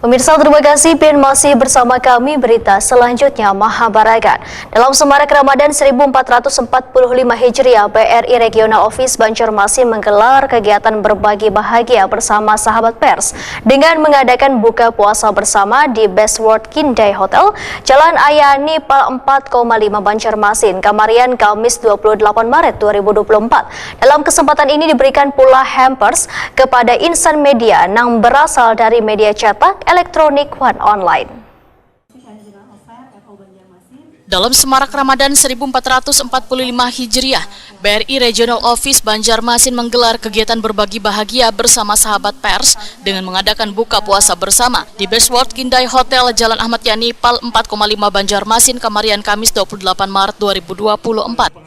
Pemirsa, terima kasih dan masih bersama kami berita selanjutnya Mahabarakan. Dalam Semarak Ramadan 1445 Hijriah, BRI Regional Office Banjarmasin menggelar kegiatan berbagi bahagia bersama sahabat pers dengan mengadakan buka puasa bersama di Best World Kindai Hotel, Jalan Ayani Pal 4,5 Banjarmasin, Kamarian, Kamis 28 Maret 2024. Dalam kesempatan ini diberikan pula hampers kepada insan media yang berasal dari media cetak, elektronik, dan online. Dalam Semarak Ramadan 1445 Hijriah, BRI Regional Office Banjarmasin menggelar kegiatan berbagi bahagia bersama sahabat pers dengan mengadakan buka puasa bersama di Best World Kindai Hotel, Jalan Ahmad Yani, Pal 4,5 Banjarmasin, Kamarian, Kamis 28 Maret 2024.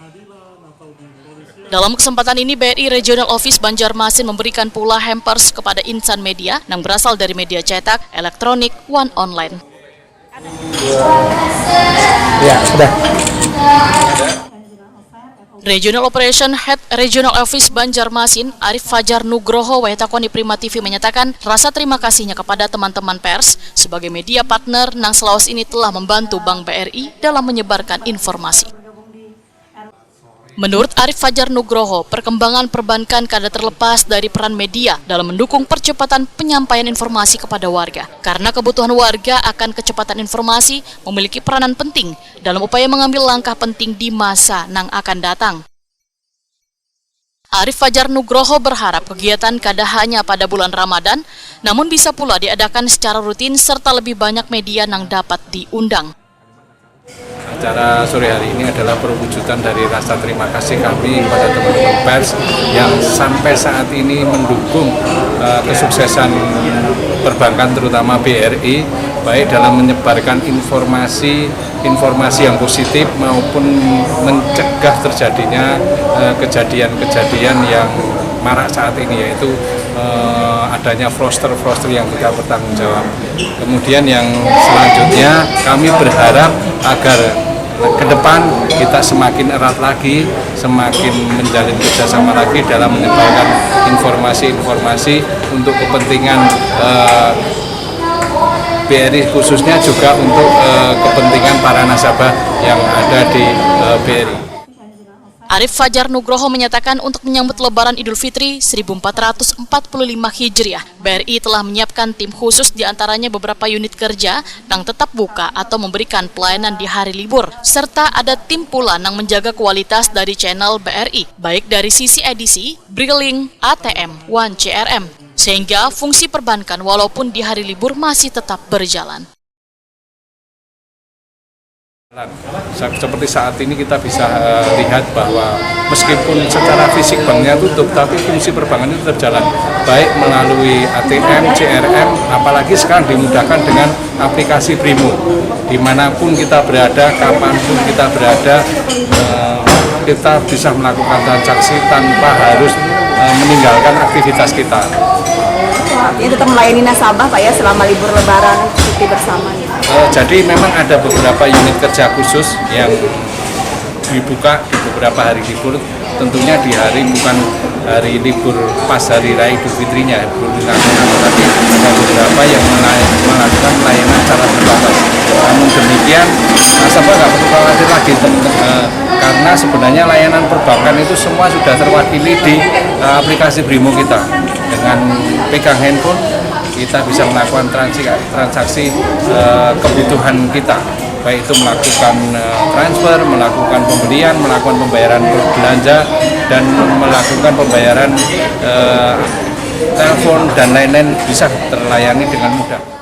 Dalam kesempatan ini, BRI Regional Office Banjarmasin memberikan pula hampers kepada insan media yang berasal dari media cetak, elektronik, dan online. Ya, sudah. Regional Operation Head Regional Office Banjarmasin, Arif Fajar Nugroho, Waitakoni Prima TV menyatakan rasa terima kasihnya kepada teman-teman pers sebagai media partner yang selawas ini telah membantu Bank BRI dalam menyebarkan informasi. Menurut Arif Fajar Nugroho, perkembangan perbankan kada terlepas dari peran media dalam mendukung percepatan penyampaian informasi kepada warga. Karena kebutuhan warga akan kecepatan informasi memiliki peranan penting dalam upaya mengambil langkah penting di masa yang akan datang. Arif Fajar Nugroho berharap kegiatan kada hanya pada bulan Ramadan, namun bisa pula diadakan secara rutin serta lebih banyak media yang dapat diundang. Acara sore hari ini adalah perwujudan dari rasa terima kasih kami kepada teman-teman pers yang sampai saat ini mendukung kesuksesan perbankan terutama BRI, baik dalam menyebarkan informasi yang positif maupun mencegah terjadinya kejadian-kejadian yang marak saat ini, yaitu adanya fraudster yang tidak bertanggung jawab. Kemudian yang selanjutnya kami berharap agar ke depan kita semakin erat lagi, semakin menjalin kerjasama lagi dalam menyebarkan informasi-informasi untuk kepentingan BRI, khususnya juga untuk kepentingan para nasabah yang ada di BRI. Arif Fajar Nugroho menyatakan untuk menyambut Lebaran Idul Fitri 1445 Hijriah, BRI telah menyiapkan tim khusus diantaranya beberapa unit kerja yang tetap buka atau memberikan pelayanan di hari libur, serta ada tim pula yang menjaga kualitas dari channel BRI, baik dari sisi edisi, Brilling, ATM, dan CRM, sehingga fungsi perbankan walaupun di hari libur masih tetap berjalan. Seperti saat ini kita bisa lihat bahwa meskipun secara fisik banknya tutup, tapi fungsi perbankan itu tetap jalan, baik melalui ATM, CRM, apalagi sekarang dimudahkan dengan aplikasi Brimo. Dimanapun kita berada, kapanpun kita berada, kita bisa melakukan transaksi tanpa harus meninggalkan aktivitas kita. Artinya tetap melayani nasabah Pak ya selama libur Lebaran cuti bersama. Jadi memang ada beberapa unit kerja khusus yang dibuka di beberapa hari libur. Tentunya di hari bukan hari libur pas hari Raya Idul Fitrinya, tapi ada beberapa yang melakukan pelayanan secara terbatas. Namun demikian, nasabah nggak perlu khawatir lagi, karena sebenarnya layanan perbankan itu semua sudah terwakili di aplikasi Brimo kita. Dengan pegang handphone, kita bisa melakukan transaksi kebutuhan kita, baik itu melakukan transfer, melakukan pembelian, melakukan pembayaran belanja, dan melakukan pembayaran telepon dan lain-lain bisa terlayani dengan mudah.